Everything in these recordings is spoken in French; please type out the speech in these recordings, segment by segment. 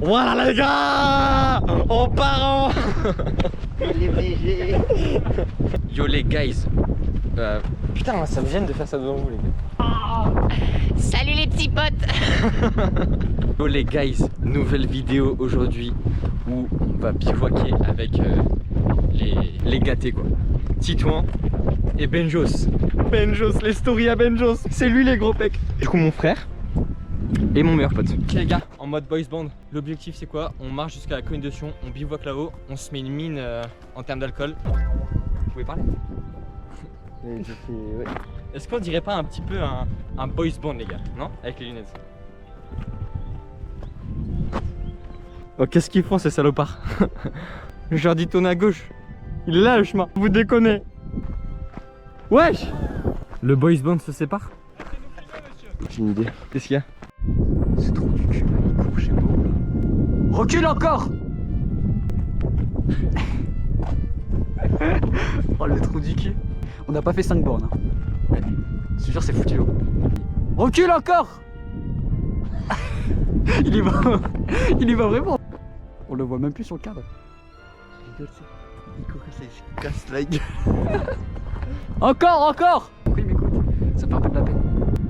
Voilà les gars, on part en... Yo les guys, putain ça me gêne de faire ça devant vous les gars. Salut les petits potes. Yo les guys, nouvelle vidéo aujourd'hui où on va bivouaquer avec les gâtés quoi. Titouan et Benjos. Benjos, les stories à Benjos, c'est lui les gros pecs. Du coup mon frère et mon meilleur pote. Ok les gars, en mode boys band, l'objectif c'est quoi? On marche jusqu'à la colline de Sion, on bivouaque là-haut, on se met une mine en termes d'alcool. Vous pouvez parler? Ouais. Est-ce qu'on dirait pas un petit peu un boys band les gars? Non? Avec les lunettes. Oh qu'est-ce qu'ils font ces salopards? Je leur dis tourne à gauche. Il est là le chemin, vous déconnez. Wesh! Le boys band se sépare? J'ai une idée. Qu'est-ce qu'il y a? C'est trop du cul, il court chez moi. Recule encore! Oh le trou du cul. On n'a pas fait 5 bornes. Hein. Ouais. Je te jure c'est foutu. Hein. Recule encore. Il y va. Il y va vraiment. On le voit même plus sur le cadre. Il casse la gueule. Encore. Oui mais écoute, ça fait un peu de la peine.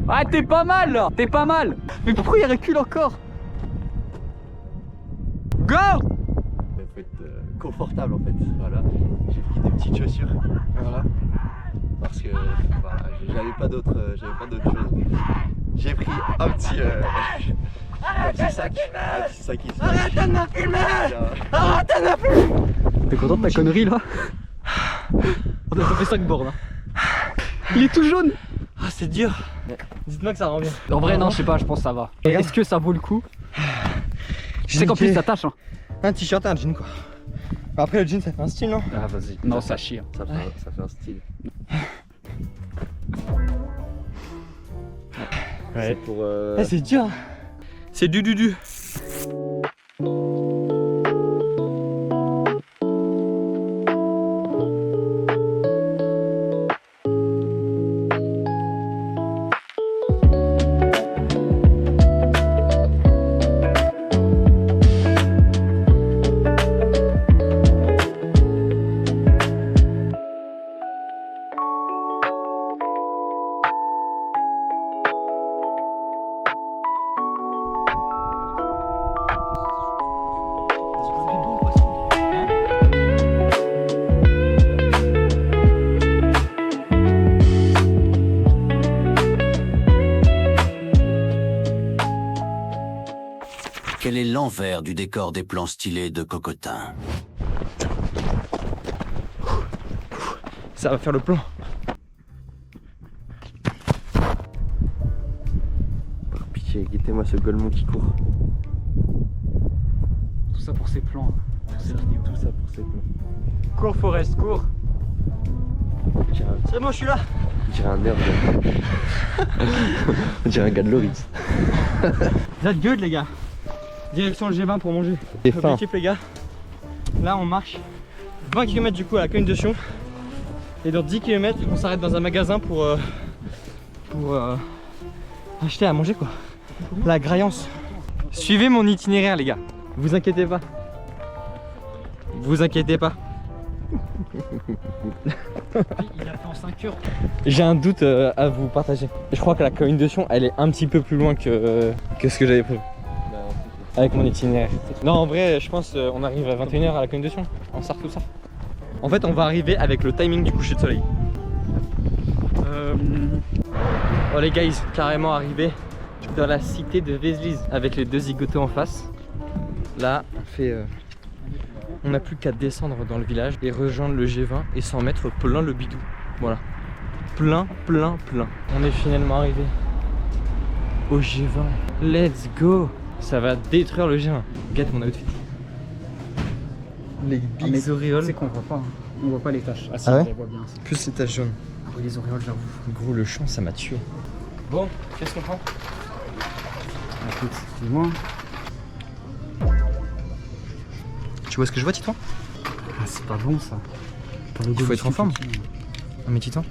Ah t'es pas mal là. T'es pas mal. Mais pourquoi il recule encore? Go! Il faut être confortable en fait, voilà. J'ai pris des petites chaussures, voilà. Parce que voilà, j'avais pas d'autre chose. J'ai pris un petit sac ici. Arrête de me filmer! Arrête de me filmer! T'es content de ta connerie là? On a pas fait 5 bornes. Hein. Il est tout jaune. Ah c'est dur. Dites-moi que ça rend bien. En vrai non je sais pas, je pense que ça va. Est-ce que ça vaut le coup? Je sais qu'en plus ça tâche hein. Un t-shirt et un jean quoi. Après le jean ça fait un style non? Ah vas-y. Non ça chie. Hein. Ça fait un style. Ouais. C'est pour... c'est dur. C'est du. Quel est l'envers du décor des plans stylés de Cocotin? Ça va faire le plan. Par pitié, guettez-moi ce golemon qui court. Tout ça pour ces plans. Hein. Tout ça pour ces plans. Cours Forest, cours. C'est moi je suis là. On dirait un nerd. On dirait un gars de Loris. That good les gars. Direction le G20 pour manger. Objectif les gars. Là on marche 20 km du coup à la colline de Sion. Et dans 10 km on s'arrête dans un magasin pour acheter à manger quoi. La graillance. Suivez mon itinéraire les gars. Vous inquiétez pas. Vous inquiétez pas. Il a fait en 5 heures. J'ai un doute à vous partager. Je crois que la colline de Sion elle est un petit peu plus loin que ce que j'avais prévu. Avec mon itinéraire. Non en vrai je pense on arrive à 21 h à la colline de Sion. En Sarthe tout ça. En fait on va arriver avec le timing du coucher de soleil. Oh les guys, carrément arrivé dans la cité de Vézelise avec les deux zigotos en face. Là on n'a plus qu'à descendre dans le village et rejoindre le G20 et s'en mettre plein le bidou. Voilà. Plein. On est finalement arrivé au G20. Let's go. Ça va détruire le G20. Regarde mon outfit. Les big auréoles. C'est qu'on voit pas. Hein. On voit pas les taches. Ah si, Ah ouais, on les voit bien. Ça. plus les taches jaunes. Ah oui, les auréoles, j'avoue. Gros, le champ, ça m'a tué. Bon, qu'est-ce qu'on prend? Écoute, dis-moi. Tu vois ce que je vois, Titan? Ah, c'est pas bon ça. Il faut être en forme. Ah, mais Titan,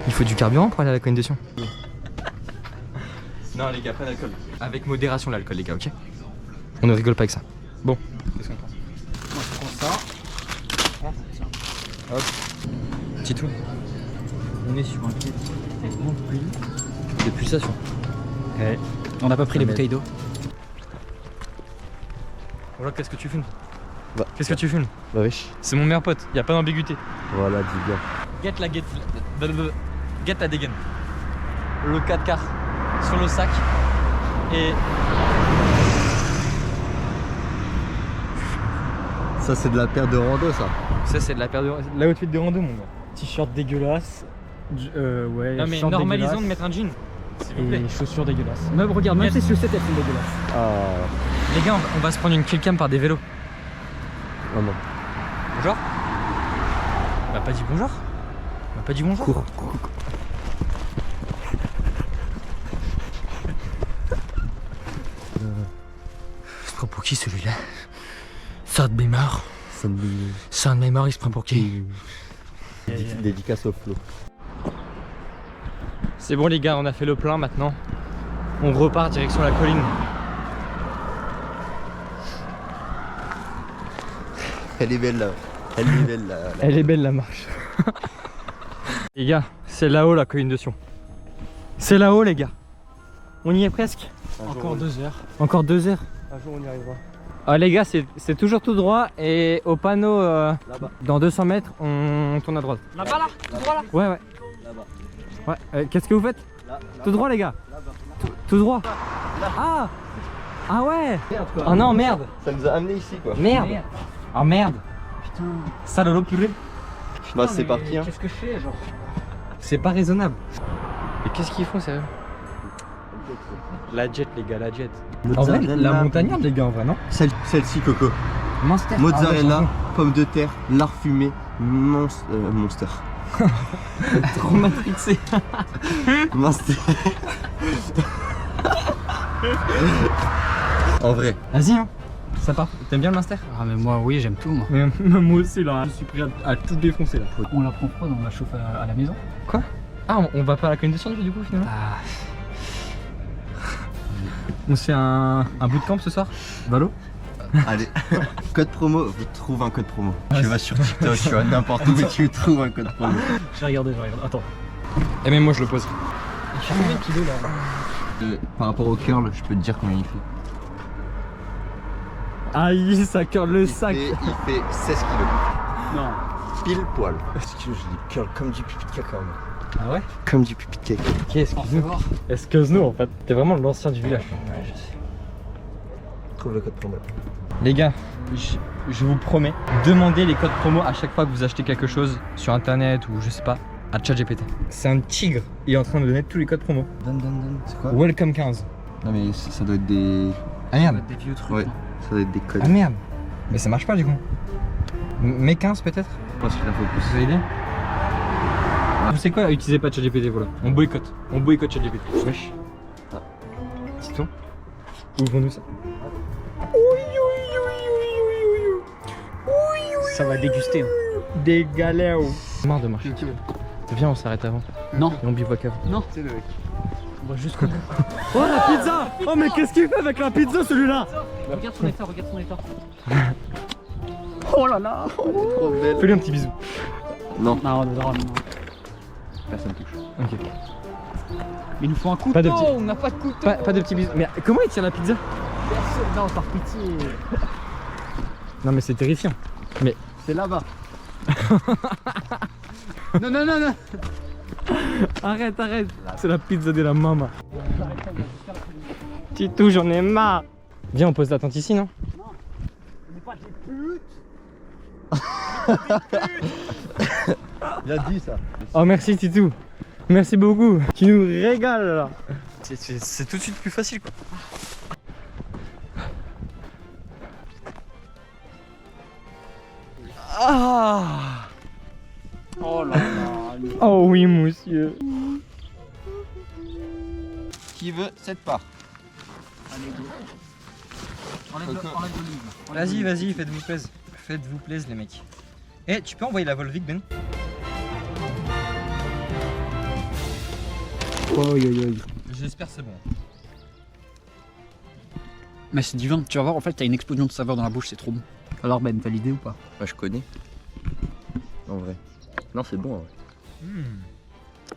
il faut du carburant pour aller à la colline de Sion. Non les gars, pas d'alcool. Avec modération l'alcool les gars, ok? On ne rigole pas avec ça. Bon, qu'est-ce qu'on pense? Moi je prends ça. Hop. Titou. On est sur un quai rempli de pulsations. Ouais. On n'a pas pris les bouteilles d'eau. Voilà, qu'est-ce que tu fumes? Bah, Qu'est-ce que tu fumes? Bah wesh. C'est mon meilleur pote, y a pas d'ambiguïté. Voilà, dis bien. Get la dégaine. Le 4 quarts sur le sac. Et Ça, c'est de la paire de rando, ça. ça, c'est de la paire de l'outfit de rando, mon gars. T-shirt dégueulasse. Ouais. Non, mais short normalisons de dégueulasse. mettre un jean. S'il vous plaît. Et chaussures dégueulasses. Même regarde, même Regarde. ces chaussettes elles sont dégueulasses. Ah. Les gars, on va se prendre une killcam par des vélos. Non, non. Bonjour. On m'a pas dit bonjour. On m'a pas dit bonjour. Cours. Il se prend pour qui celui-là? Ça de mémoire. Ça me dit. Ça de mémoire, il se prend pour qui? Dédicace au flow. C'est bon les gars, on a fait le plein maintenant. On repart direction la colline. Elle est belle là. Elle est belle là. Elle est belle la marche. Les gars, c'est là-haut la colline de Sion. C'est là-haut les gars. On y est presque. Encore 2 heures. Encore 2 heures. Un jour on y arrivera. Ah les gars, c'est toujours tout droit et au panneau Là-bas. dans 200 mètres, on tourne à droite. Là-bas là, tout droit là. Ouais ouais. Là-bas. Ouais. Qu'est-ce que vous faites? Là. Tout droit les gars. Là-bas. Tout droit. Ah. Ah ouais. Oh non merde. Ça nous a amené ici quoi. Merde. Ah merde. Putain. Ça lolo purée. Bah c'est parti hein. Qu'est-ce que je fais genre? C'est pas raisonnable. Et qu'est-ce qu'ils font sérieux? La jet les gars, la jet. En vrai, la montagnarde les gars en vrai non? Celle-ci Coco. Monster. Mozzarella, pommes de terre, lard fumé, monster. Trop matrixé. Monster. En vrai. Vas-y hein. Ça part. T'aimes bien le Monster? Ah mais moi oui j'aime tout moi. Moi aussi là, je suis prêt à tout défoncer là. On la prend froide, on la chauffe à la maison. Ah on va pas à la colline de Sion du coup finalement? Ah. On se fait un bootcamp ce soir? Valo? Allez. Code promo, vous trouvez un code promo. Tu vas sur TikTok, tu vas n'importe où, tu trouves un code promo. J'ai regardé. Attends. Et même moi je le pose. Il fait combien de kilos là? Par rapport au curl, je peux te dire combien il fait. Aïe, ça curle le sac. Il fait 16 kilos. Non. Pile poil. 16 kilos, j'ai des curls comme du pipi de caca. Ah ouais? Comme du pipi de caca. Ok, excuse-nous. Excuse-nous en fait. T'es vraiment l'ancien du village. Ouais je sais. Trouve le code promo. Les gars, je vous promets, demandez les codes promo à chaque fois que vous achetez quelque chose sur internet ou je sais pas, à ChatGPT. C'est un tigre, il est en train de donner tous les codes promo. Donne. C'est quoi? Welcome 15. Non mais ça doit être des... Ah merde. Des vieux trucs. Ouais, hein. ça doit être des codes. Ah merde. Mais ça marche pas du coup. Mais 15 peut-être? Je pense qu'il en faut plus. Vous avez idée? Vous savez quoi? Utilisez pas ChatGPT, voilà. On boycotte. On boycotte ChatGPT. Wesh. Titon. Ouvrons-nous ça. Ça va déguster. Hein. Des galères. Marre de marcher. Viens, on s'arrête avant. Non. Et on bivouac avant. Non. C'est le mec. On va jusqu'au bout. Oh la pizza! Oh mais qu'est-ce qu'il fait avec la pizza celui-là? Regarde son état, Oh là là. Trop belle. Fais-lui un petit bisou. Non, Non, non. personne touche. Ok. Mais il nous faut un couteau. Pas de petit- On n'a pas de couteau. Pas de petits bisous. Mais comment il tient la pizza? Personne. Non, par pitié. Non mais c'est terrifiant. C'est là-bas. non. Arrête. C'est la pizza de la maman. Titou, j'en ai marre. Viens, on pose la tente ici, non? On n'est pas des putes. Il a dit ça. Oh merci Titou. Merci beaucoup. Tu nous régales là. C'est tout de suite plus facile quoi. Ah. Oh là là. Oh oui monsieur. Qui veut cette part? Vas-y, faites-vous plaisir. Faites-vous plaisir les mecs. Eh, tu peux envoyer la Volvic Ben? Oi. J'espère que c'est bon. Mais c'est divin, tu vas voir, en fait, t'as une explosion de saveur dans la bouche, c'est trop bon. Alors Ben, validé ou pas? Bah, je connais. En vrai. Non, c'est bon en vrai.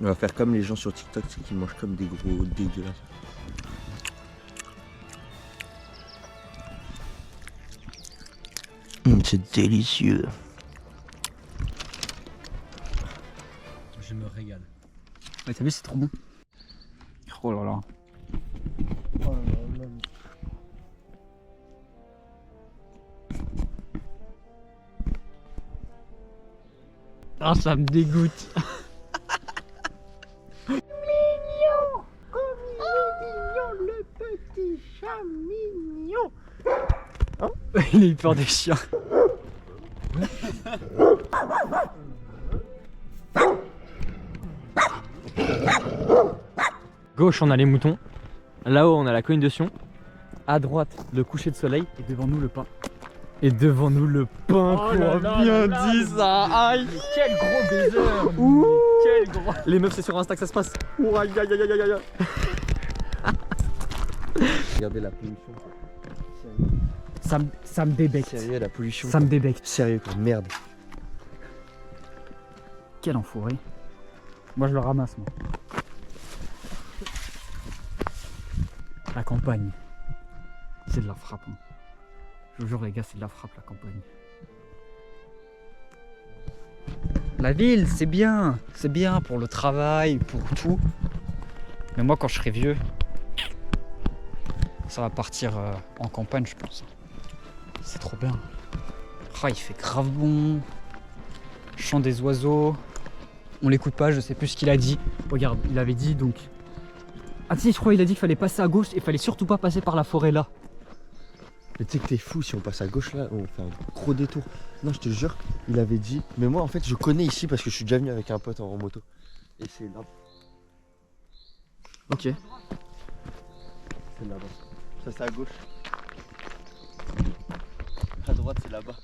On va faire comme les gens sur TikTok, c'est qui mangent comme des gros dégueulasses. C'est délicieux. Je me régale. Ouais, t'as vu, c'est trop bon. Oh là là. Ah, ça me dégoûte. Il a eu peur des chiens. Gauche, on a les moutons. Là-haut, on a la colline de Sion. À droite, le coucher de soleil. Et devant nous, le pain. Et devant nous, le pain. Oh qu'on là a là bien là dit là. ça. Aïe. Quel gros baiser. Ouh. Quel gros. Les meufs, c'est sur Insta que ça se passe. Ouh, aïe, aïe, aïe, aïe, aïe, aïe. Regardez la pollution. Ça me débecte. Sérieux, la pollution. Ça me débecte. Sérieux quoi, merde. Quel enfoiré. Moi, je le ramasse, moi. La campagne. C'est de la frappe. Hein. Je vous jure, les gars, c'est de la frappe, la campagne. La ville, c'est bien. C'est bien pour le travail, pour tout. Mais moi, quand je serai vieux, ça va partir en campagne, je pense. C'est trop bien. Ah, il fait grave bon. Chant des oiseaux. On l'écoute pas, je sais plus ce qu'il a dit. Regarde, il avait dit donc. Ah si, je crois qu'il a dit qu'il fallait passer à gauche et il fallait surtout pas passer par la forêt là. Mais tu sais que t'es fou, si on passe à gauche là, on fait un gros détour. Non, je te jure, il avait dit. Mais moi en fait, je connais ici parce que je suis déjà venu avec un pote en moto. Et c'est là. Ok. C'est là-bas. Ça c'est à gauche. À droite c'est là-bas.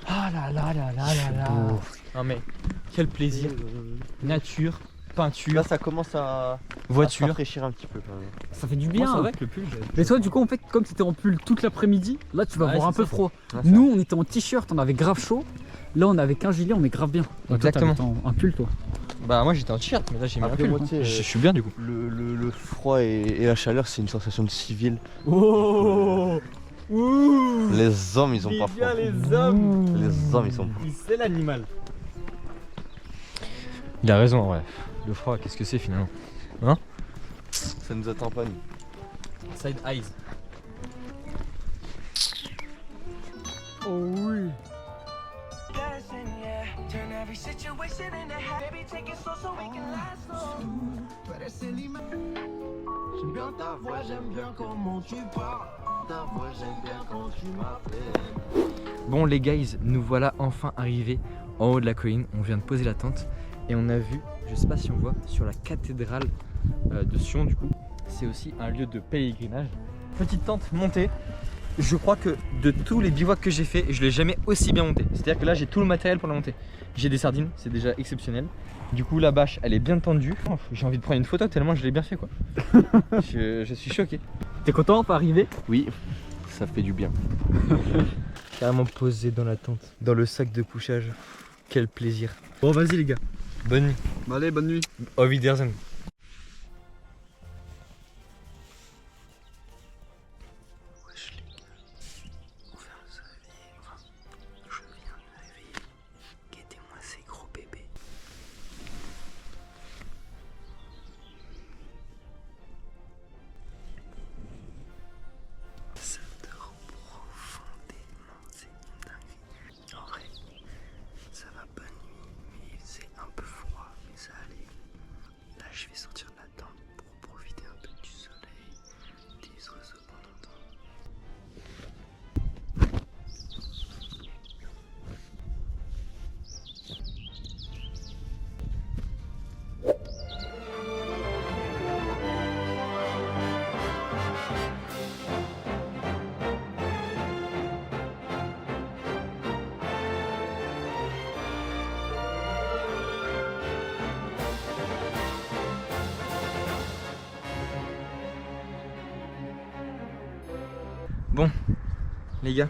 Ah là là là là là là. Non mais quel plaisir. Nature, peinture, Là ça commence à se voiture. rafraîchir un petit peu quand même. Ça fait du Moi, bien. ça va avec le pull. Mais toi, du coup, en fait, comme t'étais en pull toute l'après-midi, là tu vas Ouais, avoir un c'est peu ça. froid. Ouais, Nous, on était en t-shirt, on avait grave chaud. Là, on avait qu'un gilet, on est grave bien. Donc, toi, Exactement. t'avais un pull, toi. Bah moi j'étais en t-shirt, mais là j'ai mis un Après, pull. moi, tu sais, Je suis bien du coup. Le froid et la chaleur c'est une sensation de civil. Oh. Ouh. Les hommes ils ont pas froid. les hommes. Les hommes ils sont. C'est l'animal. Il a raison en vrai. Le froid, qu'est-ce que c'est finalement? Ça nous attend pas nous. Side eyes. Oh oui. J'aime bien ta voix, j'aime bien comment tu parles. Ta voix, j'aime bien quand tu m'appelles. Bon les guys, nous voilà enfin arrivés en haut de la colline. On vient de poser la tente et on a vu, je sais pas si on voit, sur la cathédrale de Sion du coup. C'est aussi un lieu de pèlerinage. Petite tente montée. Je crois que de tous les bivouacs que j'ai fait, je l'ai jamais aussi bien monté. C'est-à-dire que là j'ai tout le matériel pour la monter. J'ai des sardines, c'est déjà exceptionnel. Du coup la bâche elle est bien tendue. Oh, j'ai envie de prendre une photo tellement je l'ai bien fait quoi. je suis choqué. T'es content pas arriver? Oui, ça fait du bien. Carrément posé dans la tente, dans le sac de couchage. Quel plaisir. Bon vas-y les gars. Bonne nuit. Allez, bonne nuit. Auf Wiedersehen. Ça va pas nuit, mais c'est un peu froid, mais ça allait. Là, je Bon, les gars,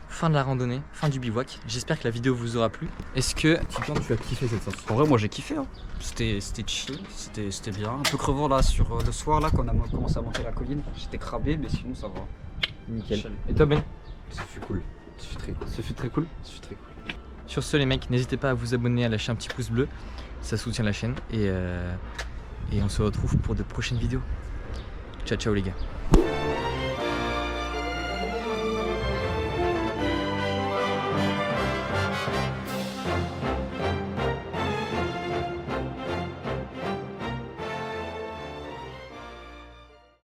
fin de la randonnée, fin du bivouac. J'espère que la vidéo vous aura plu. Est-ce que tu as kiffé cette sortie? En vrai, moi j'ai kiffé. Hein. C'était chill, c'était bien. Un peu crevant là sur le soir là quand on a commencé à monter la colline. J'étais crabé, mais sinon ça va. Nickel. Chalet. Et toi Ben? Ça fut cool. Ça fut très cool. Ça fait très cool. Ça fut très cool. Sur ce les mecs, n'hésitez pas à vous abonner, à lâcher un petit pouce bleu. Ça soutient la chaîne et on se retrouve pour de prochaines vidéos. Ciao ciao les gars.